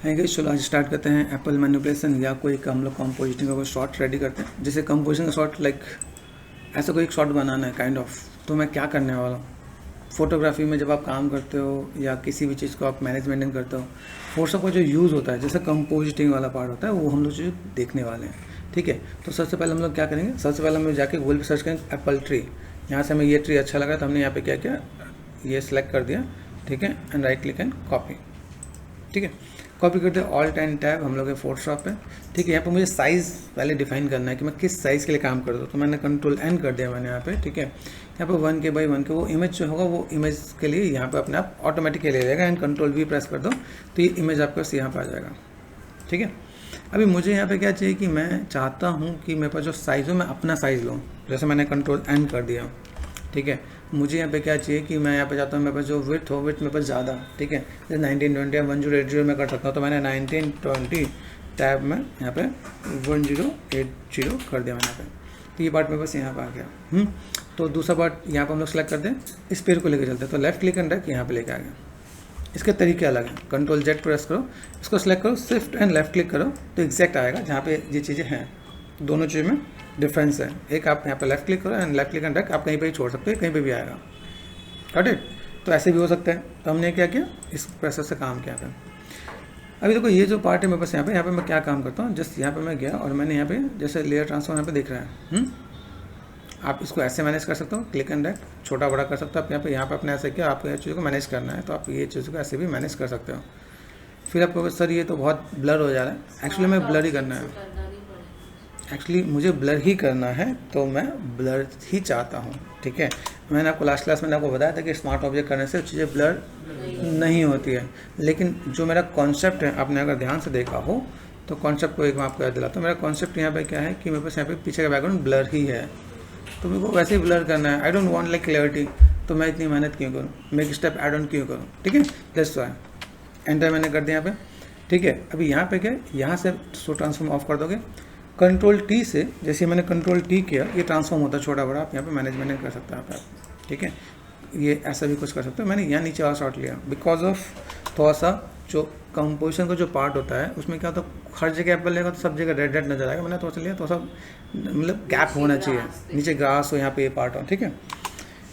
है कि चलो आज स्टार्ट करते हैं एप्पल मैनिपुलेशन या कोई हम लोग कंपोजिटिंग का कोई शॉट रेडी करते हैं। जैसे कंपोजिशन का शॉट लाइक ऐसा कोई एक शॉट बनाना है काइंड ऑफ। तो मैं क्या करने वाला हूँ, फोटोग्राफी में जब आप काम करते हो या किसी भी चीज़ को आप मैनेजमेंट करते हो, फोटोशॉप का जो यूज़ होता है जैसे कंपोजिटिंग वाला पार्ट होता है वो हम लोग जो देखने वाले हैं। ठीक है, तो सबसे पहले हम लोग क्या करेंगे, सबसे पहले हम लोग जाके गूगल पे सर्च करेंगे एप्पल ट्री। यहाँ से हमें ये ट्री अच्छा लगा तो हमने यहाँ पे क्या किया, ये सिलेक्ट कर दिया। ठीक है, and right click and copy. ठीक है, कॉपी करते हैं ऑल्ट एंड टैब हम लोग के फोटोशॉप पे। ठीक है, यहाँ पे मुझे साइज़ पहले डिफाइन करना है कि मैं किस साइज़ के लिए काम कर दूँ, तो मैंने कंट्रोल एन कर दिया मैंने यहाँ पे। ठीक है, यहाँ पे 1K/1K वो इमेज जो होगा वो इमेज के लिए यहाँ पे अपने आप ऑटोमेटिकली ले जाएगा। एंड कंट्रोल V प्रेस कर दो तो ये इमेज आपके यहाँ पे आ जाएगा। ठीक है, अभी मुझे यहाँ पे क्या चाहिए कि मैं चाहता हूँ कि मेरे पास जो साइज़ हो मैं अपना साइज़ लूँ। जैसे मैंने कंट्रोल एन कर दिया। ठीक है, मुझे यहाँ पे क्या चाहिए कि मैं यहाँ पे चाहता हूँ मेरे पास जो विड्थ हो, विड्थ मेरे पास ज़्यादा। ठीक है, जैसे 1920 या 1080 में कर सकता हूँ, तो मैंने 1920 टैब में यहाँ पे 1080 कर दिया मैंने यहाँ पे। तो ये पार्ट मेरे पास यहाँ पे आ गया। तो दूसरा पार्ट यहाँ पर हम लोग सेलेक्ट कर दें, इस पेड़ को लेकर चलते हैं। तो लेफ्ट क्लिक एंड ड्रैग यहाँ पे लेके आ गया। इसके तरीके अलग हैं, कंट्रोल Z प्रेस करो, इसको सेलेक्ट करो, शिफ्ट एंड लेफ्ट क्लिक करो तो एग्जैक्ट आएगा जहाँ पे ये चीज़ें हैं। दोनों चीज़ में डिफरेंस है। एक आप यहाँ पे लेफ्ट क्लिक करो and left click and drag, आप कहीं पे भी छोड़ सकते हो, कहीं पे भी आएगा। Got it? तो ऐसे भी हो सकता है। तो हमने क्या किया, इस प्रोसेस से काम किया था। अभी देखो ये जो पार्ट है मेरे पास यहाँ पे मैं क्या काम करता हूँ, जस्ट यहाँ पे मैं गया और मैंने यहाँ पे जैसे लेयर ट्रांसफॉर्म यहाँ पे दिख रहा है। आप इसको ऐसे मैनेज कर सकते हो, क्लिक एंड ड्रैग, छोटा बड़ा कर सकते हो आप यहाँ पे अपने ऐसे किया, आपको ये चीज़ को मैनेज करना है तो आप ये चीज़ को ऐसे भी मैनेज कर सकते हो। फिर आपको सर ये तो बहुत ब्लर हो जा रहा है, एक्चुअली मैं ब्लर ही करना है, एक्चुअली मुझे ब्लर ही करना है तो मैं ब्लर ही चाहता हूँ। ठीक है, मैंने आपको लास्ट क्लास में आपको बताया था कि स्मार्ट ऑब्जेक्ट करने से चीज़ें ब्लर नहीं होती है, लेकिन जो मेरा कॉन्सेप्ट है आपने अगर ध्यान से देखा हो तो कॉन्सेप्ट को एक मैं आपको याद दिलाता हूँ। मेरा कॉन्सेप्ट यहाँ पे क्या है कि मेरे पास यहाँ पे पीछे का बैकग्राउंड ब्लर ही है, तो मेरे को वैसे ही ब्लर करना है। I don't want like clarity, तो मैं इतनी मेहनत क्यों करूँ, मैं एक स्टेप ऐड ऑन क्यों करूँ। ठीक है, दैट्स व्हाई एंटर मैंने कर दिया यहाँ पे। ठीक है, अभी यहाँ पे क्या, यहाँ से सो ट्रांसफॉर्म ऑफ कर दोगे, कंट्रोल T से, जैसे मैंने कंट्रोल T किया ये ट्रांसफॉर्म होता है छोटा बड़ा, आप यहाँ पे मैनेजमेंट कर सकते हैं आप। ठीक है, ये ऐसा भी कुछ कर सकते हो। मैंने यहाँ नीचे वाला शॉट लिया बिकॉज ऑफ थोड़ा सा जो कंपोजिशन का जो पार्ट होता है उसमें क्या होता है, हर जगह एप्पल लेगा तो सब जगह रेड रेड नजर आएगा। मैंने थोड़ा सा लिया, थोड़ा सा मतलब गैप होना चाहिए, नीचे ग्रास हो, यहाँ पे ये पार्ट हो। ठीक है,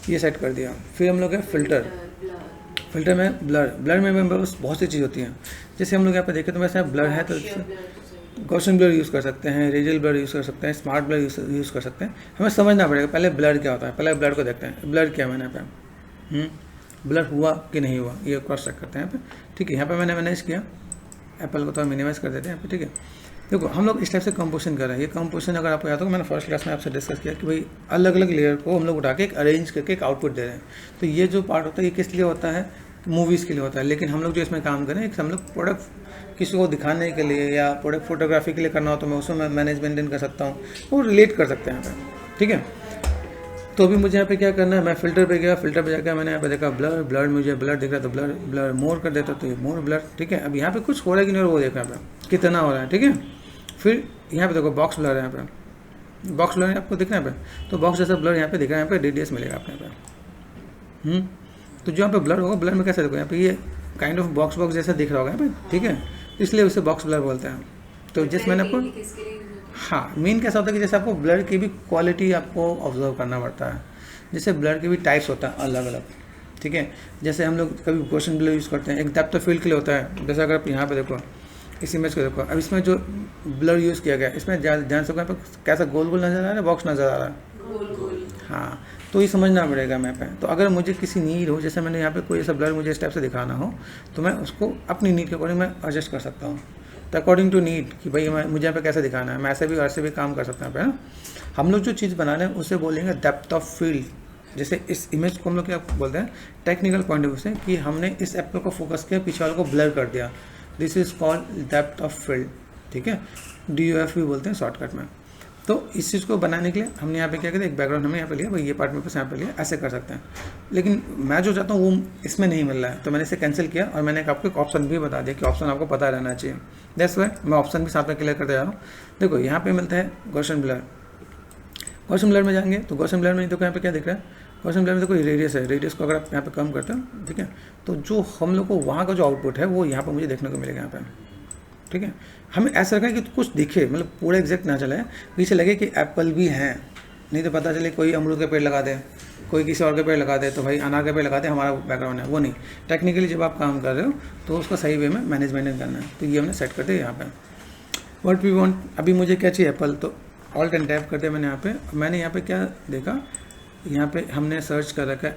ये सेट कर दिया। फिर हम लोग है फिल्टर, फिल्टर में ब्लर में बहुत सी चीज़ होती हैं। जैसे हम लोग यहाँ पे देखें तो वैसे ब्लर है तो गॉसियन ब्लर यूज़ कर सकते हैं, रेडियल ब्लर यूज़ कर सकते हैं, स्मार्ट ब्लर यूज़ कर सकते हैं। हमें समझना पड़ेगा पहले ब्लर क्या होता है, पहले ब्लर को देखते हैं। ब्लर क्या मैंने यहाँ पे ब्लर हुआ कि नहीं हुआ ये क्रॉस चेक करते हैं यहाँ पे। ठीक है, यहाँ पे मैंने मैनेज किया, एप्पल को थोड़ा मिनिमाइज कर देते हैं यहाँ पे। ठीक है, देखो हम लोग इस टाइप से कंपोजिशन कर रहे हैं। ये कंपोजिशन अगर आपको याद हो, मैंने फर्स्ट क्लास में आपसे डिस्कस किया कि भाई अलग अलग लेयर को हम लोग उठा के एक अरेंज करके एक आउटपुट दे रहे हैं। तो ये जो पार्ट होता है ये किस लिए होता है, मूवीज़ के लिए होता है। लेकिन हम लोग जो इसमें काम करें, एक हम लोग प्रोडक्ट किसी को दिखाने के लिए या प्रोडक्ट फोटोग्राफी के लिए करना हो तो मैं उसमें मैनेज मेंटेन कर सकता हूँ, वो रिलेट कर सकते हैं यहाँ पे। ठीक है, तो अभी मुझे यहाँ पे क्या करना है, मैं फिल्टर पे गया, फिल्टर पे जाकर मैंने यहाँ पे देखा ब्लर मुझे ब्लर दिख रहा है तो ब्लर मोर कर देता तो ये मोर ब्लर। ठीक है, अब यहाँ पे कुछ हो रहा है कि नहीं वो देखा यहाँ पे कितना हो रहा है। ठीक है, फिर यहाँ पे देखो बॉक्स ब्लर है, यहाँ पे बॉक्स ब्लर आपको दिख रहा है यहाँ पे, तो बॉक्स जैसा ब्लर यहाँ पे दिख रहा है, यहाँ पे रेडियस मिलेगा आपको यहाँ पे। तो जो यहाँ पे ब्लर होगा, ब्लर में कैसे देखो यहाँ पे ये काइंड ऑफ बॉक्स जैसा दिख रहा होगा यहाँ पे। ठीक है, इसलिए उसे बॉक्स ब्लर बोलते हैं। तो जिस मैंने आपको हाँ मेन कैसा होता है कि जैसे आपको ब्लर की भी क्वालिटी आपको ऑब्जर्व करना पड़ता है। जैसे ब्लर के भी टाइप्स होता है अलग अलग। ठीक है, जैसे हम लोग कभी गॉसियन ब्लर यूज़ करते हैं, एक डेप्थ ऑफ फील्ड के लिए होता है। जैसे अगर आप यहाँ पे देखो इस इमेज को देखो, अब इसमें जो ब्लर यूज़ किया गया इसमें ध्यान से यहाँ पर कैसा गोल गोल नज़र आ रहा है, बॉक्स नज़र आ रहा है। हाँ, तो ये समझना पड़ेगा मैं पे। तो अगर मुझे किसी नीड हो, जैसे मैंने यहाँ पे कोई ऐसा ब्लर मुझे इस टाइप से दिखाना हो तो मैं उसको अपनी नीड के अकॉर्डिंग मैं एडजस्ट कर सकता हूँ। तो अकॉर्डिंग टू नीड कि भाई मुझे यहाँ पे कैसे दिखाना है, मैं ऐसे भी काम कर सकता हूँ। है हम लोग जो चीज़ बना रहे हैं उसे बोलेंगे डेप्थ ऑफ फील्ड। जैसे इस इमेज को हम लोग क्या बोलते हैं टेक्निकल पॉइंट ऑफ व्यू से, कि हमने इस एप्पल को फोकस किया, पीछे वाले को ब्लर कर दिया, this is called depth of field. ठीक है, DOF भी बोलते हैं शॉर्टकट में। तो इस चीज़ को बनाने के लिए हमने यहाँ पे क्या किया, एक बैकग्राउंड हमने यहाँ पे लिया, भाई ये पार्ट मेरे पास यहाँ पे लिया, ऐसे कर सकते हैं। लेकिन मैं जो चाहता हूँ वो इसमें नहीं मिल रहा है, तो मैंने इसे कैंसिल किया और मैंने आपको एक ऑप्शन भी बता दिया कि ऑप्शन आपको पता रहना चाहिए। दैट्स वाई मैं ऑप्शन भी साथ में क्लियर करते जा रहा हूँ। देखो यहाँ पे मिलता है गॉसियन ब्लर। गॉसियन ब्लर में जाएंगे तो गॉसियन ब्लर में देखो यहाँ पे क्या दिख रहा है, गॉसियन ब्लर में देखो रेडियस है, रेडियस को अगर आप यहाँ पे कम करते हो, ठीक है, तो जो हम लोग को वहाँ का जो आउटपुट है वो यहाँ पर मुझे देखने को मिलेगा यहाँ पे। ठीक है, हमें ऐसा रखा है कि कुछ दिखे, मतलब पूरा एग्जैक्ट ना चले, पीछे लगे कि एप्पल भी हैं, नहीं तो पता चले कोई अमरूद का पेड़ लगा दे, कोई किसी और का पेड़ लगा दे, तो भाई अनार का पेड़ लगा दे, हमारा बैकग्राउंड है, वो नहीं। टेक्निकली जब आप काम कर रहे हो तो उसको सही वे में मैनेजमेंट करना है, तो ये हमने सेट कर दिया यहाँ पे। व्हाट वी वांट, अभी मुझे क्या चाहिए, एप्पल, तो ऑल्ट एंड टैप कर दिया मैंने यहाँ पे। मैंने यहाँ पे क्या देखा, यहाँ पे हमने सर्च कर रखा है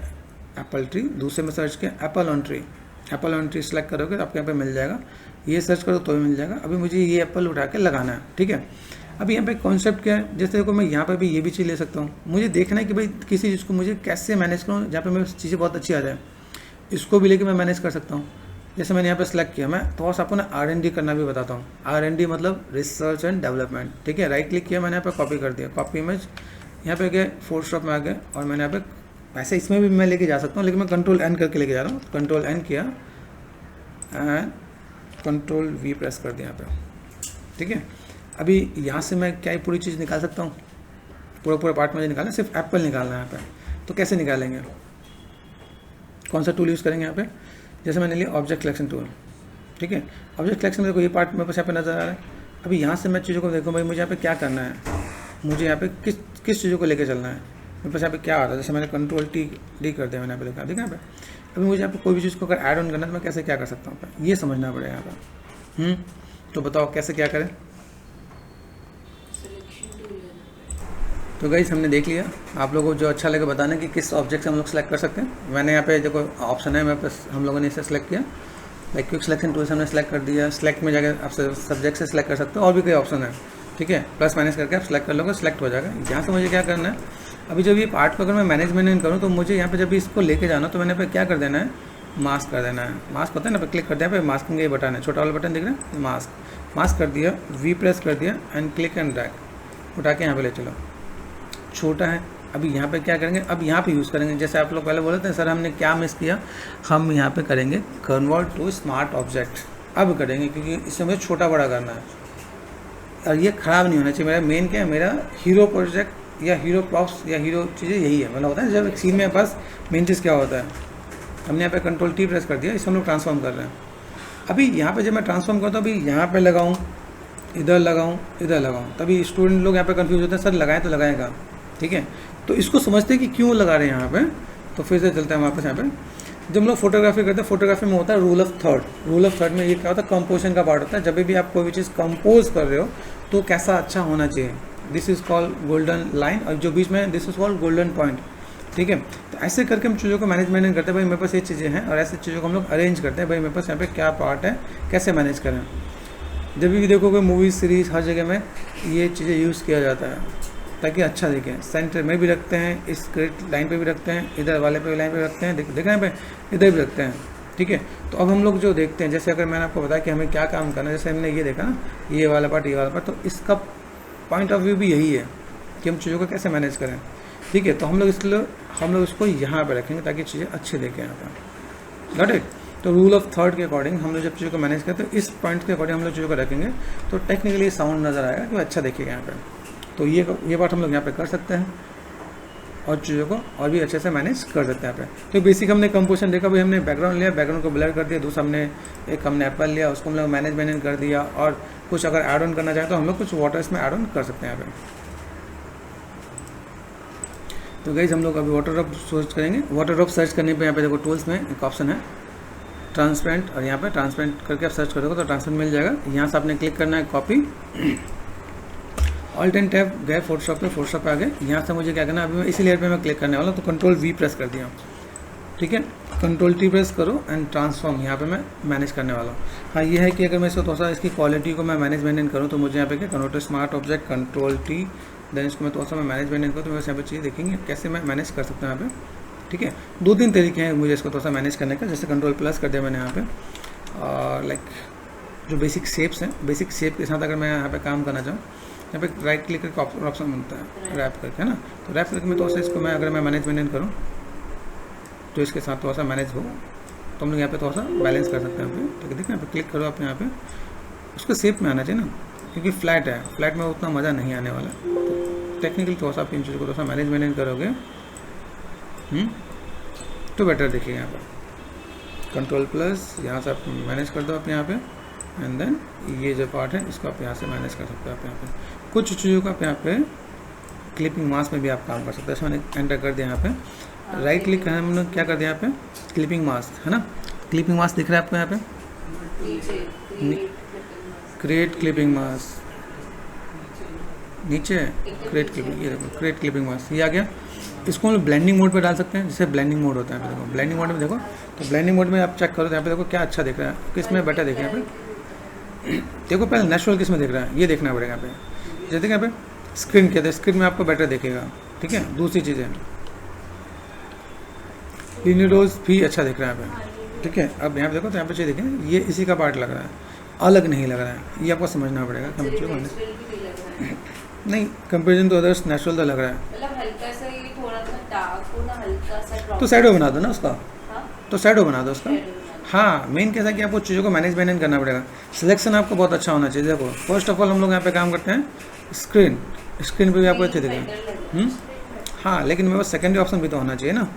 एप्पल ट्री, दूसरे में सर्च किया Apple on tree. Apple on tree select करोगे तो आपके यहाँ पे मिल जाएगा, ये सर्च करो तो भी मिल जाएगा। अभी मुझे ये एप्पल उठा के लगाना है, ठीक है। अभी यहाँ पे कॉन्सेप्ट क्या है, जैसे देखो मैं यहाँ पे भी ये भी चीज़ ले सकता हूँ, मुझे देखना है कि भाई किसी चीज़ को मुझे कैसे मैनेज करूँ जहाँ पे मेरी चीज़ें बहुत अच्छी आ जाए, इसको भी लेके मैं मैनेज कर सकता हूँ। जैसे मैंने यहाँ पे सेलेक्ट किया, मैं थोड़ा सा आपको ना R&D करना भी बताता हूँ। R&D मतलब रिसर्च एंड डेवलपमेंट, ठीक है। राइट क्लिक किया, मैंने यहाँ पे कॉपी कर दिया, कॉपी इमेज, यहाँ पे गए फोटोशॉप में आ गए, और मैंने यहाँ पे वैसे इसमें भी मैं लेके जा सकता हूँ, लेकिन मैं Ctrl+N करके लेके जा रहा हूँ। Ctrl+N किया एंड Ctrl+V प्रेस कर दिया यहाँ पे, ठीक है। अभी यहाँ से मैं क्या पूरी चीज़ निकाल सकता हूँ, पूरा पार्ट मुझे निकालना है, सिर्फ एप्पल निकालना है यहाँ पे। तो कैसे निकालेंगे, कौन सा टूल यूज़ करेंगे यहाँ पे, जैसे मैंने लिया ऑब्जेक्ट सिलेक्शन टूल, ठीक है। ऑब्जेक्ट सिलेक्शन में देखो ये पार्ट मेरे पास यहाँ पे नजर आ रहा है। अभी यहाँ से मैं चीज़ों को देखूँ, भाई मुझे यहाँ पे क्या करना है, मुझे यहाँ पे किस चीज़ों को लेके चलना है, मेरे पास यहाँ पे क्या आता है। जैसे मैंने Ctrl+T कर दिया मैंने यहाँ पे लिखा, ठीक है यहाँ पे। अभी मुझे यहाँ पे कोई भी चीज़ को अगर ऐड ऑन करना है तो मैं कैसे क्या कर सकता हूँ, ये समझना पड़ेगा यहाँ पर। तो बताओ कैसे क्या करें। तो गाइस हमने देख लिया, आप लोगों को जो अच्छा लगे बताना कि किस ऑब्जेक्ट से हम लोग सेलेक्ट कर सकते हैं। मैंने यहाँ पे देखो ऑप्शन है, मेरे पास हम लोगों ने इसे सेलेक्ट किया, लाइक क्विक सिलेक्शन टूल से हमने सेलेक्ट कर दिया। सेलेक्ट में जाकर आप सब्जेक्ट से सेलेक्ट कर सकते हो, और भी कई ऑप्शन है, ठीक है। प्लस माइनस करके आप सेलेक्ट कर लोगे, सेलेक्ट हो जाएगा। यहाँ से मुझे क्या करना है, अभी जब ये पार्ट को अगर मैं मैनेजमेंट करूँ तो मुझे यहाँ पे जब इसको लेके जाना तो मैंने पे क्या कर देना है, मास्क कर देना है। मास्क होता है ना, पे क्लिक कर दिया, पे मास्किंग का ये बटन है, छोटा वाला बटन दिख रहा है, मास्क कर दिया, V प्रेस कर दिया एंड क्लिक एंड ड्रैग, उठा के यहाँ पे ले चलो। छोटा है, अभी यहाँ पे क्या करेंगे, अब यहाँ पे यूज़ करेंगे। जैसे आप लोग पहले बोले थे सर हमने क्या मिस किया, हम यहाँ पे करेंगे कन्वर्ट टू स्मार्ट ऑब्जेक्ट। अब करेंगे क्योंकि इससे मुझे छोटा बड़ा करना है और ये ख़राब नहीं होना चाहिए। मेरा मेन क्या है, मेरा हीरो प्रोजेक्ट या हीरो प्रॉप्स या हीरो चीज़ें यही है। मतलब होता है जब एक सीन में पास मेन चीज़ क्या होता है, हमने यहाँ पे Ctrl+T प्रेस कर दिया, इसे हम लोग ट्रांसफॉर्म कर रहे हैं। अभी यहाँ पे जब मैं ट्रांसफॉर्म करता हूँ, अभी यहाँ पे लगाऊँ, इधर लगाऊँ, तभी स्टूडेंट लोग यहाँ पे कंफ्यूज होते हैं, सर लगाएं तो लगाएगा, ठीक है। तो इसको समझते हैं कि क्यों लगा रहे हैं यहाँ पे। तो फिर से चलते हैं वापस यहाँ पे। जब हम लोग फोटोग्राफी करते हैं, फोटोग्राफी में होता है रूल ऑफ थर्ड में ये क्या होता है, कंपोजिशन का पार्ट होता है। जब भी आप कोई भी चीज़ कंपोज कर रहे हो तो कैसा अच्छा होना चाहिए, this is called golden line, और जो बीच में this is called golden point, ठीक है। तो ऐसे करके हम चीज़ों को मैनेजमेंट करते हैं, भाई मेरे पास ये चीज़ें हैं, और ऐसी चीज़ों को हम लोग अरेंज करते हैं, भाई मेरे पास यहाँ पे क्या पार्ट है, कैसे मैनेज करें। जब भी देखोगे मूवीज सीरीज हर जगह में ये चीज़ें यूज़ किया जाता है ताकि अच्छा दिखे। सेंटर में भी रखते हैं, इस लाइन पे भी रखते हैं, इधर वाले पे लाइन पे रखते हैं, देखना पे इधर भी रखते हैं, ठीक है। तो अब हम लोग जो देखते हैं, जैसे अगर मैंने आपको बताया कि हमें क्या काम करना है, जैसे हमने ये देखा ना, ये वाला पार्ट, तो इसका पॉइंट ऑफ व्यू भी यही है कि हम चीज़ों को कैसे मैनेज करें, ठीक है। तो हम लोग इसको यहाँ पर रखेंगे ताकि चीज़ें अच्छी देखें यहाँ पर, गॉट इट। तो रूल ऑफ थर्ड के अकॉर्डिंग हम लोग जब चीज़ों को मैनेज करते हैं तो इस पॉइंट के अकॉर्डिंग हम लोग चीज़ों को रखेंगे तो टेक्निकली साउंड नज़र आएगा कि अच्छा देखेगा यहाँ पे। तो ये पार्ट हम लोग यहाँ पे कर सकते हैं और चीज़ों को और भी अच्छे से मैनेज कर सकते हैं यहाँ पे। तो बेसिक हमने कंपोजिशन देखा, भाई हमने बैकग्राउंड लिया, बैकग्राउंड को ब्लर कर दिया, दूसरा हमने एप्पल लिया, उसको हम लोग मैनेजमेंट कर दिया, और कुछ अगर ऐड ऑन करना चाहे तो हम लोग कुछ वाटर इसमें ऐड ऑन कर सकते हैं यहाँ पे। तो गाइस हम लोग अभी वाटर ड्रॉप सर्च करेंगे। वाटर ड्रॉप सर्च करने पे यहाँ पे देखो टूल्स में एक ऑप्शन है ट्रांसपेरेंट, और यहाँ पे ट्रांसपेरेंट करके आप सर्च करोगे तो ट्रांसपेरेंट मिल जाएगा। यहाँ से आपने क्लिक करना है कॉपी, ऑल्ट एंड टैब गए फोटोशॉप पे, फोटोशॉप पे आ गए। यहाँ से मुझे क्या करना है, अभी मैं इसी लेयर पे मैं क्लिक करने वाला हूँ, तो Ctrl+V प्रेस कर दिया, ठीक है। Ctrl+T प्रेस करो एंड ट्रांसफॉर्म, यहाँ पे मैं मैनेज करने वाला हूँ। हाँ ये है कि अगर मैं इसको थोड़ा सा इसकी क्वालिटी को मैं मैनेज मेंटेन करूँ तो मुझे यहाँ पे क्या convert to smart object, Ctrl+T, then इसको मैं थोड़ा सा मैं मैनेज मेंटेन करूँ तो वैसे यहाँ पे चीज़ देखेंगे कैसे मैं मैनेज कर सकता हूँ यहाँ पे, ठीक है। 2-3 तरीके हैं मुझे इसको थोड़ा सा मैनेज करने का। जैसे Ctrl+ कर दिया मैंने यहाँ पे, और लाइक जो बेसिक शेप्स हैं, बेसिक शेप के साथ अगर मैं यहाँ पे काम करना चाहूँ, यहाँ पे राइट क्लिक करके ऑप्शन मिलता है रैप करके, है ना। तो रैप करके मैं थोड़ा सा इसको मैं अगर मैं मैनेज मेंटेन करूँ तो इसके साथ थोड़ा सा मैनेज हो तो हम लोग यहाँ पे थोड़ा सा बैलेंस कर सकते हैं यहाँ पे, ठीक है। देखिए यहाँ पे क्लिक करो आप, यहाँ पे उसको शेप में आना चाहिए ना, क्योंकि फ्लैट है, फ्लैट में उतना मज़ा नहीं आने वाला। तो टेक्निकली थोड़ा सा आप इन चीज़ों को थोड़ा सा मैनेज मेंटेन करोगे तो बेटर देखिए। यहाँ पर Ctrl+, यहाँ से आप मैनेज कर दो अपने यहाँ पे, एंड देन ये जो पार्ट है इसको आप यहाँ से मैनेज कर सकते हो। आप यहाँ पे कुछ चीज़ों को आप यहाँ पे क्लिपिंग मास्क में भी आप काम कर सकते हो। जैसे मैंने एंटर कर दिया यहाँ पे, राइट क्लिक करना, हमने क्या कर दिया यहाँ पे क्लिपिंग मास्क, है ना। क्लिपिंग मास्क दिख रहा है आपको यहाँ पे, क्रिएट क्लिपिंग मास्क, नीचे क्रिएट क्लिपिंग, ये देखो क्रिएट क्लिपिंग मास्क, ये आ गया। इसको हम ब्लेंडिंग मोड पे डाल सकते हैं, जैसे ब्लेंडिंग मोड होता है। देखो ब्लेंडिंग मोड में देखो, तो ब्लेंडिंग मोड में आप चेक करो तो यहाँ पे देखो क्या अच्छा दिख रहा है, किस में बेटर दिख रहा है। यहाँ पे देखो पहले नेचुरल किस में दिख रहा है, ये देखना पड़ेगा। यहाँ पे जैसे यहाँ पे स्क्रीन कहते हैं, स्क्रीन में आपको बेटर दिखेगा, ठीक है। दूसरी चीज़ है लिनिडोज भी अच्छा दिख रहा है यहाँ पे, ठीक है। अब यहाँ पे देखो तो यहाँ पे चीज़ देखें, ये इसी का पार्ट लग रहा है, अलग नहीं लग रहा है, ये आपको समझना पड़ेगा। नहीं, कंपेरिजन टू अदर्स नेचुरल तो लग रहा है, मतलब हल्का सा ये थोड़ा सा डार्क हो ना, हल्का सा ड्रॉप, तो शैडो बना दो ना उसका। हाँ? तो शैडो बना दो उसका। हाँ, मेन कैसा कि आपको चीज़ों को मैनेज करना पड़ेगा। सिलेक्शन आपको बहुत अच्छा होना चाहिए। देखो फर्स्ट ऑफ ऑल हम लोग यहाँ पे काम करते हैं स्क्रीन पे भी आपको अच्छे दिखेगा। हाँ, लेकिन मेरे पास सेकेंडरी ऑप्शन भी तो होना चाहिए ना।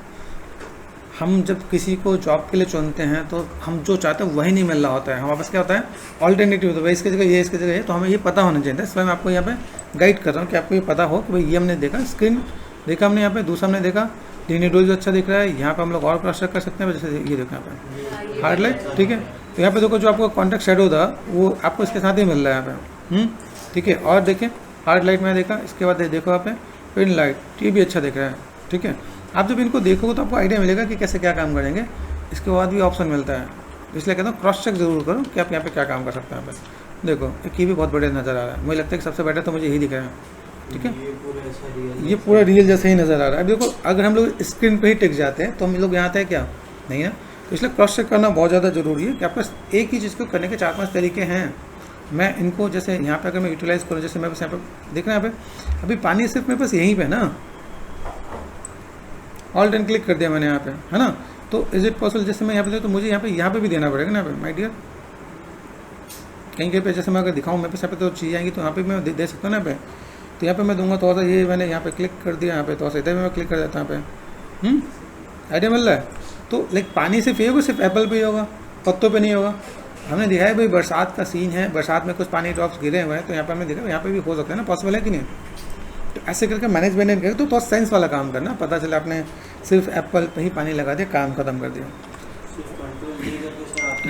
हम जब किसी को जॉब के लिए चुनते हैं तो हम जो चाहते हैं वही नहीं मिल रहा होता है, हमारे पास क्या होता है ऑल्टरनेटिव, तो भाई इसकी जगह ये, इसकी जगह ये, तो हमें ये पता होना चाहिए। इसलिए मैं आपको यहाँ पे गाइड कर रहा हूँ कि आपको ये पता हो कि भाई ये हमने देखा, स्क्रीन देखा हमने यहाँ पे, दूसरा हमने देखा लिनिडोज अच्छा दिख रहा है। यहाँ पे हम लोग और क्रॉस चेक कर सकते हैं, जैसे ये देखो यहाँ पे हार्ड लाइट, ठीक है। तो यहाँ पे देखो जो आपको कॉन्टेक्ट शेडो था वो आपको इसके साथ ही मिल रहा है यहाँ पे, ठीक है। और देखें हार्ड लाइट में देखा, इसके बाद देखो यहाँ पे पिन लाइट, ये भी अच्छा दिख रहा है, ठीक है। आप जब इनको देखोगे तो आपको आइडिया मिलेगा कि कैसे क्या काम करेंगे। इसके बाद भी ऑप्शन मिलता है, इसलिए कहता हूँ क्रॉस चेक जरूर करो कि आप यहाँ पे क्या काम कर सकते हैं। यहाँ पे देखो एक ये भी बहुत बढ़िया नज़र आ रहा है, मुझे लगता है कि सबसे बेटर तो मुझे यही दिख रहा है, ठीक है। ये पूरा रियल जैसे ही नज़र आ रहा है। अब देखो अगर हम लोग स्क्रीन पर ही टिक जाते हैं तो हम लोग यहाँ आते हैं क्या, नहीं ना। तो इसलिए क्रॉस चेक करना बहुत ज़्यादा ज़रूरी है कि आपके पास एक ही चीज़ को करने के 4-5 तरीके हैं। मैं इनको जैसे यहाँ पे अगर मैं यूटिलाइज़ करूँ, जैसे मेरे पास यहाँ पे देख रहे हैं यहाँ पे अभी पानी सिर्फ मेरे पास यहीं पे ना, ऑल टन क्लिक कर दिया मैंने यहाँ पे, है ना। तो इज इट पॉसिबल जैसे मैं यहाँ पे तो मुझे यहाँ पे भी देना पड़ेगा ना यहाँ पे, माय डियर। कहीं पे जैसे मैं अगर दिखाऊँ मेरे पास यहाँ पे तो चीज़ आएंगी तो यहाँ पे मैं दे सकता हूँ ना यहाँ पे। तो यहाँ पे मैं दूंगा, थोड़ा सा ये मैंने यहाँ पे क्लिक कर दिया, यहाँ पे थोड़ा सा इधर मैं क्लिक कर देता हूँ यहाँ पे, आइडिया मिल रहा है। तो लाइक पानी सिर्फ ये होगा, सिर्फ एप्पल पे ही होगा, पत्तों पे नहीं होगा। हमने देखा है भाई बरसात का सीन है, बरसात में कुछ पानी ड्रॉप्स गिरे हुए हैं, तो यहाँ पे हमने देखा यहाँ पे भी हो सकता है ना, पॉसिबल है कि नहीं। तो ऐसे करके मैनेजमेंट करके तो थोड़ा साइंस वाला काम करना, पता चला आपने सिर्फ एप्पल पे ही पानी लगा दिया, काम खत्म कर दिया।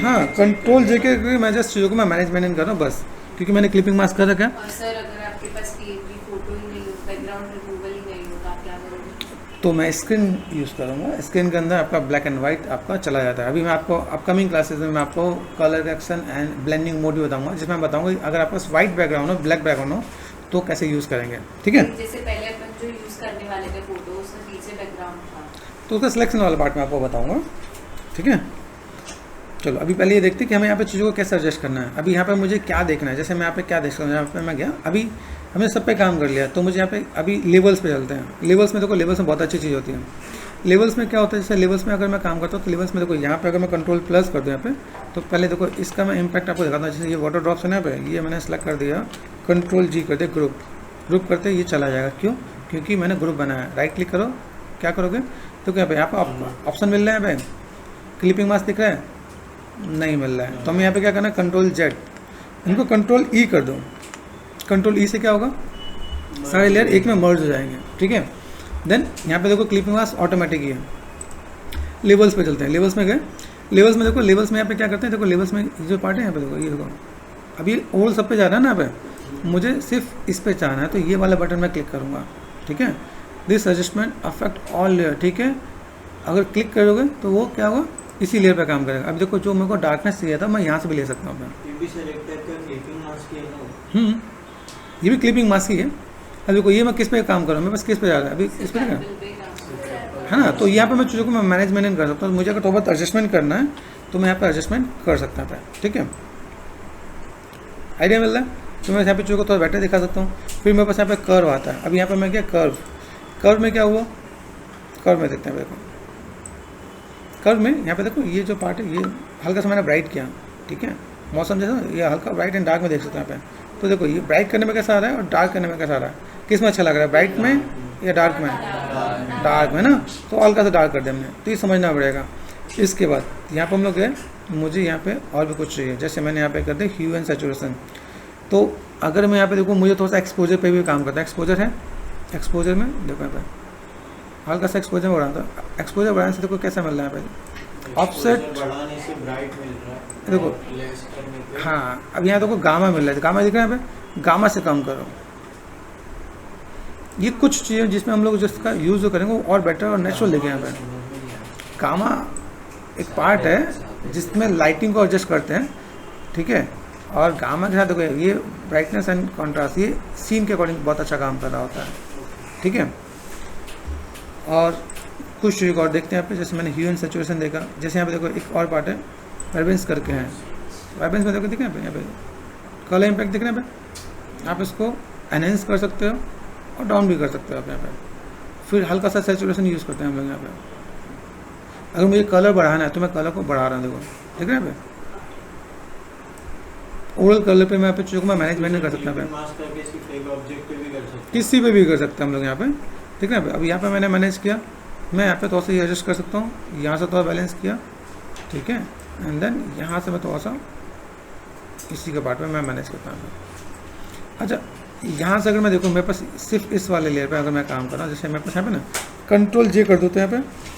हाँ, कंट्रोल जे के मैं जस्ट चीज़ों को मैं मैनेजमेंट कर रहा हूँ बस, क्योंकि मैंने क्लिपिंग मास्क कर रखा है। और सर अगर आपके पास पीएनजी फोटो ही नहीं हो, बैकग्राउंड रिमूवल ही नहीं हो, तो आप क्या करोगे? तो मैं स्क्रीन यूज़ करूँगा, स्क्रीन के अंदर आपका ब्लैक एंड वाइट आपका चला जाता है। अभी मैं आपको अपकमिंग क्लासेस में मैं आपको colour correction and blending mode भी बताऊँगा, जिसमें मैं बताऊँगा अगर आपके पास वाइट बैकग्राउंड हो, ब्लैक बैकग्राउंड हो तो कैसे यूज़ करेंगे, ठीक है। जैसे पहले अपन जो यूज़ करने वाले थे फोटो, उसमें पीछे बैकग्राउंड था, तो उसका सिलेक्शन वाला पार्ट मैं आपको बताऊँगा, ठीक है। चलो अभी पहले ये देखते हैं कि हमें यहाँ पे चीज़ों को कैसे एडजस्ट करना है। अभी यहाँ पे मुझे क्या देखना है, जैसे मैं यहाँ पे क्या देख सकता हूँ, यहाँ पे मैं गया, अभी हमने सब पे काम कर लिया, तो मुझे यहाँ पे अभी लेवल्स पे चलते हैं। लेवल्स में देखो, लेवल्स में बहुत अच्छी चीज़ होती है। लेवल्स में क्या होता है, जैसे लेवल्स में अगर मैं काम करता हूँ तो लेवल्स में देखो यहाँ पे अगर मैं कंट्रोल प्लस कर दूँ यहाँ पे, तो पहले देखो इसका मैं इम्पैक्ट आपको दिखाता हूँ। जैसे ये वाटर ड्रॉप्स है ना पे, ये मैंने सेलेक्ट कर दिया, कंट्रोल जी कर दिया, ग्रुप करते ये चला जाएगा। क्यों? क्योंकि मैंने ग्रुप बनाया। राइट क्लिक करो, क्या करोगे तो क्या पे यहाँ पे ऑप्शन मिल रहा है, यहाँ पे क्लिपिंग मास्क दिख रहा है, नहीं मिल रहा है। तो हमें यहाँ पे क्या करना है, कंट्रोल जेड, इनको कंट्रोल ई कर दो। कंट्रोल ई से क्या होगा, सारे लेयर एक में मर्ज हो जाएंगे, ठीक है। देन यहाँ पे देखो क्लिपिंग मास्क ऑटोमेटिक ही है। लेवल्स पे चलते हैं, लेवल्स में गए, लेवल्स में देखो, लेवल्स में यहाँ पे क्या करते हैं, देखो लेवल्स में जो पार्ट है यहाँ पे देखो, ये देखो अभी ओवल सब पे जा रहा है ना, यहाँ पे मुझे सिर्फ इस पे जाना है, तो ये वाला बटन मैं क्लिक करूँगा, ठीक है। This adjustment affect all layer, ठीक है। अगर क्लिक करोगे तो वो क्या होगा, इसी लेयर पे काम करेगा। अब देखो जो मेरे को डार्कनेस चाहिए था मैं यहाँ से भी ले सकता हूँ मैं, ये भी क्लिपिंग मास्क ही है। अब देखो ये मैं किस पे काम कर रहा हूँ, मेरे पास किस पे जा रहा है, अभी इस पे है ना। तो यहाँ पे मैं चीज़ों को मैं मैनेजमेंट कर सकता हूँ। मुझे अगर थोड़ा बहुत एडजस्टमेंट करना है तो मैं यहाँ पे एडजस्टमेंट कर सकता था, ठीक है। आइडिया मिल रहा है। तो मैं यहाँ पे चीज़ों को थोड़ा बेटर दिखा सकता हूँ। फिर मेरे पास यहाँ पे कर्व आता है। अभी यहाँ पे मैं क्या, कर्व में क्या हुआ, कर्व में देखते हैं। देखो कर्व में यहाँ पे देखो ये जो पार्ट है ये हल्का सा मैंने ब्राइट किया, ठीक है। मौसम जैसा ये हल्का ब्राइट एंड डार्क में देख सकते हैं यहाँ पे। तो देखो ये ब्राइट करने में कैसा आ रहा है और डार्क करने में कैसा आ रहा है, किस में अच्छा लग रहा है, ब्राइट में या डार्क में, डार्क में ना। तो हल्का सा डार्क कर दिया हमने, तो ये समझना पड़ेगा। इसके बाद यहाँ पर हम लोग गए मुझे यहाँ पे और भी कुछ चाहिए, जैसे मैंने यहाँ पे कर दिया ह्यू एंड सैचुरेशन। तो अगर मैं यहाँ पे देखूँ, मुझे थोड़ा सा एक्सपोजर पे भी काम करता है। एक्सपोजर है, एक्सपोजर में देखो यहाँ पे हल्का सा एक्सपोजर बढ़ा था। एक्सपोजर बढ़ाने से देखो कैसा मिल रहा है यहाँ पे, ऑफसेट बढ़ाने से ब्राइट मिल रहा है, देखो। और लेस करने पे हाँ, अब यहाँ देखो गामा मिल रहा है, गामा दिख रहा है यहाँ पे, गामा से कम करो। ये कुछ चीज़ें जिसमें हम लोग जिसका यूज़ जो करेंगे वो और बेटर और नेचुरल देखें यहाँ पे। गामा एक पार्ट है जिसमें लाइटिंग को एडजस्ट करते हैं, ठीक है। और गामा के साथ देखो ये ब्राइटनेस एंड कॉन्ट्रास्ट, ये सीन के अकॉर्डिंग बहुत अच्छा काम कर रहा होता है, ठीक है। और कुछ चीज़ और देखते हैं यहाँ पे, जैसे मैंने ह्यू एंड सैचुरेशन देखा। जैसे यहाँ पे देखो एक और पार्ट है वाइब्रेंस करके हैं, वाइब्रेंस में देखो दिख रहा है यहाँ पे कलर इम्पैक्ट दिख रहा है यहाँ पे। आप इसको एनहेंस कर सकते हो और डाउन भी कर सकते हो आप यहाँ पे। फिर हल्का सा सैचुरेशन यूज़ करते हैं हम लोग यहाँ पे। अगर मुझे कलर बढ़ाना है तो मैं कलर को बढ़ा रहा हूँ, देखो ठीक है यहाँ पे। ओवरऑल कलर पे मैं यहाँ पे चीज़ों को मैं मैनेजमेंट कर सकता हूँ यहाँ पे, मास्क करके इसकी फेक ऑब्जेक्ट पे भी कर सकते हैं। किसी पे भी कर सकते हैं हम लोग यहाँ पे, ठीक है। अब यहाँ पे मैंने मैनेज किया, मैं यहाँ पे थोड़ा सा ये एडजस्ट कर सकता हूँ, यहाँ से थोड़ा बैलेंस किया, ठीक है। एंड देन यहाँ से मैं थोड़ा सा इसी के पार्ट में मैं मैनेज करता हूँ। अच्छा, यहाँ से अगर मैं देखूँ मेरे पास सिर्फ इस वाले लेयर पे अगर मैं काम कर रहा हूँ, जैसे मेरे पास यहाँ पे ना कंट्रोल जे कर देते हैं यहाँ पे,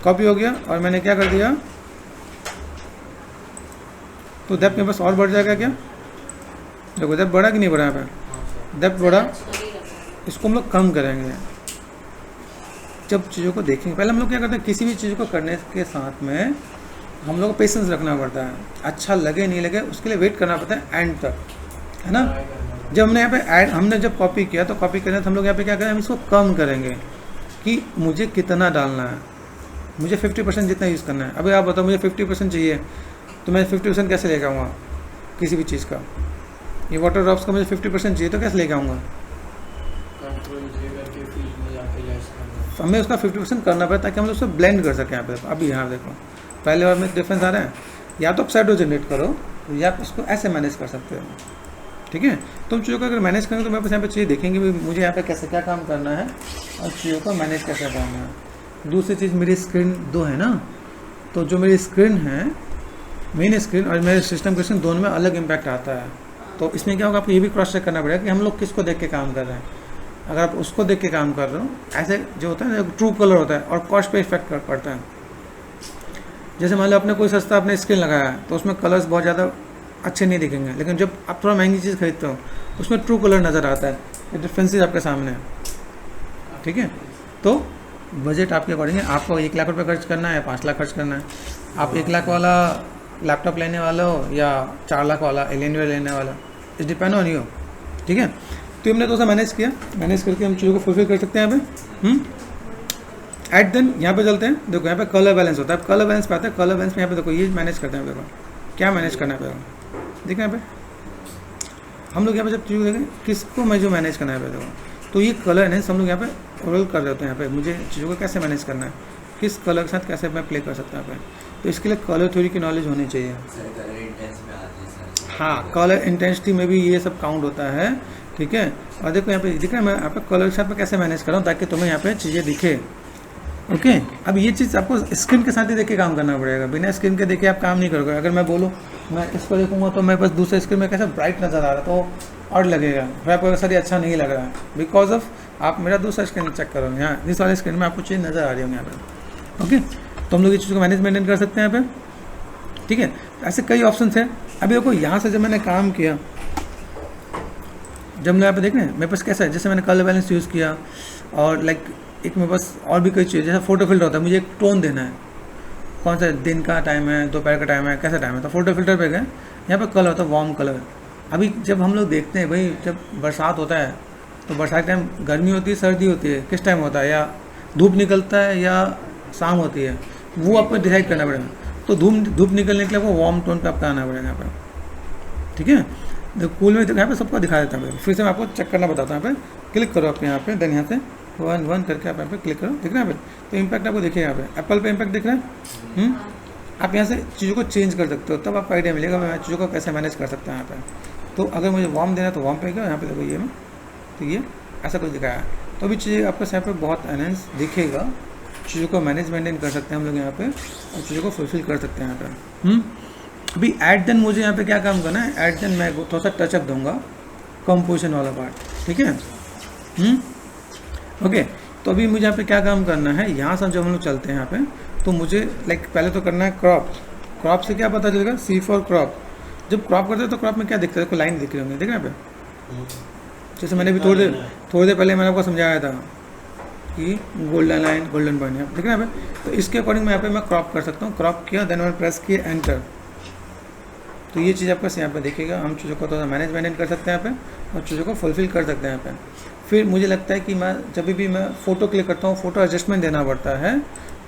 कॉपी हो गया। और मैंने क्या कर दिया, तो डेप्थ मेरे पास और बढ़ जाएगा क्या, देखो डेप्थ बढ़ा कि नहीं बढ़ा यहाँ पे, डेप्थ बढ़ा। इसको हम लोग कम करेंगे जब चीज़ों को देखेंगे। पहले हम लोग क्या करते हैं, किसी भी चीज़ को करने के साथ में हम लोग को पेशेंस रखना पड़ता है। अच्छा लगे नहीं लगे उसके लिए वेट करना पड़ता है एंड तक, है ना। जब हमने यहाँ पे ऐड हमने जब कॉपी किया तो कॉपी करने तो हम लोग यहाँ पे क्या करें, हम इसको कम करेंगे कि मुझे कितना डालना है, मुझे 50% जितना यूज़ करना है। अभी आप बताओ मुझे 50% चाहिए तो मैं 50% कैसे लेके आऊँगा किसी भी चीज़ का। ये वाटर ड्रॉप्स का मुझे 50% चाहिए तो कैसे लेके आऊँगा, कंट्रोल जे करके फील्ड में जाके लेस करना। हमें उसका 50% करना पड़े ताकि हम लोग उसको ब्लेंड कर सकें। यहाँ पे अभी यहाँ देखो पहले और में डिफरेंस आ रहा है। या तो आप शैडो जनरेट करो या आप इसको ऐसे मैनेज कर सकते हो, ठीक है। तुम चीज़ों को अगर मैनेज करेंगे तो मेरे पास यहाँ पे चीज़ देखेंगे भी मुझे यहाँ पे कैसे क्या काम करना है और चीज़ों को मैनेज कैसे करना है। दूसरी चीज़ मेरी स्क्रीन 2 है ना, तो जो मेरी स्क्रीन है मेन स्क्रीन और मेरे सिस्टम की स्क्रीन दोनों में अलग इम्पैक्ट आता है। तो इसमें क्या होगा, आपको ये भी क्रॉस चेक करना पड़ेगा कि हम लोग किसको देख के काम कर रहे हैं। अगर आप उसको देख के काम कर रहे हो, ऐसे जो होता है ना ट्रू कलर होता है और कॉस्ट पे इफेक्ट पड़ता है। जैसे मान लो आपने कोई सस्ता अपने स्क्रीन लगाया है तो उसमें कलर्स बहुत ज़्यादा अच्छे नहीं दिखेंगे, लेकिन जब आप थोड़ा महंगी चीज़ खरीदते हो उसमें ट्रू कलर नज़र आता है, ये डिफ्रेंसेस आपके सामने है, ठीक है। तो बजट आपके अकॉर्डिंग है, आपको 1 लाख रुपये खर्च करना है या 5 लाख खर्च करना है। आप 1 लाख वाला लैपटॉप लेने वाला हो या 4 लाख वाला एलियनवेयर लेने वाला, इस डिपेंड ऑन यू, ठीक है। तो हमने तो मैनेज किया, मैनेज करके हम चीज़ों को फुलफिल कर सकते हैं यहाँ पे। एट देन यहाँ पे चलते हैं, देखो यहाँ पे कलर बैलेंस होता है। कलर बैलेंस पे आता है, कलर बैलेंस में यहाँ पे देखो ये मैनेज करते हैं। देखो क्या मैनेज करना है, देखो यहाँ पे हम लोग यहाँ पे जब चीज़ देखें किसको मैं जो मैनेज करना है, देखो तो ये कलर एनहेंस हम लोग यहाँ पे रोल कर देते हैं। यहाँ पे मुझे चीज़ों को कैसे मैनेज करना है, किस कलर के साथ कैसे मैं प्ले कर सकता हूँ यहाँ पे, तो इसके लिए कलर थ्योरी की नॉलेज होनी चाहिए। हाँ, कलर इंटेंसिटी में भी ये सब काउंट होता है, ठीक है। और देखो यहाँ पे दिख रहा है मैं यहाँ पे कलर के साथ में कैसे मैनेज कर रहा हूँ ताकि तुम्हें यहाँ पे चीज़ें दिखे, ओके। अब ये चीज़ आपको स्क्रीन के साथ ही देख के काम करना पड़ेगा, बिना स्क्रीन के देखे आप काम नहीं करोगे। अगर मैं बोलूँ मैं इसको देखूँगा तो मेरे पास दूसरे स्क्रीन में कैसा ब्राइट नज़र आ रहा है तो और लगेगा, फिर आपको सर ये अच्छा नहीं लग रहा है, बिकॉज ऑफ आप मेरा दूसरा स्क्रीन चेक करो। यहाँ इस वाले स्क्रीन में आपको चीज़ नज़र आ रही होंगी यहाँ पे, ओके। तो हम लोग ये चीज़ को मैनेजमेंट कर सकते हैं यहाँ पे, ठीक है। ऐसे कई ऑप्शन है। अभी देखो यहाँ से जब मैंने काम किया, जब मैं यहाँ पे देख रहे हैं मेरे पास कैसा है, जैसे मैंने कलर बैलेंस यूज़ किया और लाइक एक मेरे पास और भी कई चीज़, जैसे फोटो फिल्टर होता है, मुझे एक टोन देना है, कौन सा दिन का टाइम है, दोपहर का टाइम है, कैसा टाइम है, तो फोटो फिल्टर पे गए, यहाँ पे कलर होता है वार्म कलर। अभी जब हम लोग देखते हैं भाई जब बरसात होता है तो बरसात के टाइम गर्मी होती है सर्दी होती है, किस टाइम होता है, या धूप निकलता है या शाम होती है, वो आपको डिसाइड करना पड़ेगा। तो धूप निकलने के लिए आपको वार्म टोन पे आपका आना पड़ेगा यहाँ पर, ठीक है। देखो कूल में यहाँ पे सबको दिखा देता हूँ, फिर से मैं आपको चेक करना बताता हूँ। यहाँ पे क्लिक करो आप यहाँ पे, देन यहाँ से 1 करके आप यहाँ पे क्लिक करो, दिख रहा है यहाँ पे, तो इम्पैक्ट आपको दिखेगा यहाँ पे, एप्पल पे इम्पैक्ट दिख रहा है। आप यहाँ से चीज़ों को चेंज कर सकते हो, तब आपको आइडिया मिलेगा मैं चीज़ों को कैसे मैनेज कर सकता हूँ यहाँ पे। तो अगर मुझे वार्म देना है तो वार्म पे गया, यहाँ पे देखो ये में, तो ये ऐसा कुछ दिखाया है। तो अभी चीज़ें आपको यहाँ पे बहुत एनहेंस दिखेगा, चीज़ों को मैनेज मेंटेन कर सकते हैं हम लोग यहाँ पे और चीज़ों को फुलफिल कर सकते हैं यहाँ पे। अभी एट देन मुझे यहाँ पे क्या काम करना है, एट देन मैं थोड़ा सा टचअप दूंगा कंपोजिशन वाला पार्ट, ठीक है। ओके, तो अभी मुझे यहाँ पे क्या काम करना है, यहाँ से जब हम लोग चलते हैं यहाँ पे तो मुझे पहले तो करना है क्रॉप। क्रॉप से क्या पता चलेगा, सी फॉर क्रॉप। जब क्रॉप करते हैं तो क्रॉप में क्या दिखता है, कोई लाइन दिख रही होंगी, देख रहे हैं यहाँ पे। जैसे मैंने भी थोड़ी देर पहले मैंने आपको समझाया था कि गोल्डन लाइन, गोल्डन पॉइंट, यहाँ पे देख रहे हैं यहाँ पे। तो इसके अकॉर्डिंग मैं यहाँ पे मैं क्रॉप कर सकता हूँ। क्रॉप किया, देन मैंने प्रेस किया एंटर, तो ये चीज़ आपका यहाँ पे देखिएगा। हम चीज़ों को थोड़ा मैनेज मेंटेन कर सकते हैं यहाँ पे और चीज़ों को फुलफिल कर सकते हैं यहाँ पे। फिर मुझे लगता है कि मैं जब भी मैं फ़ोटो क्लिक करता हूँ, फ़ोटो एडजस्टमेंट देना पड़ता है,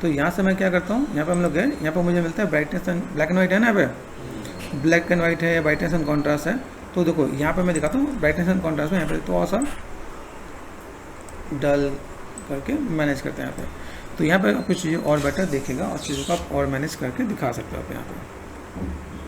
तो यहाँ से मैं क्या करता हूँ, यहाँ पे हम लोग गए, यहाँ पे मुझे मिलता है brightness and black and white है ना, यहाँ पे ब्लैक एंड वाइट है, ब्राइटनेस एंड कॉन्ट्रास्ट है। तो देखो यहाँ पे मैं दिखाता हूँ ब्राइटनेस एंड कॉन्ट्रास्ट में, यहाँ पे थोड़ा सा डल करके मैनेज करते हैं यहाँ पे। तो यहाँ पे आपको चीज़ें और बेटर देखेगा और चीज़ों को आप और मैनेज करके दिखा सकते हो आप यहाँ पे।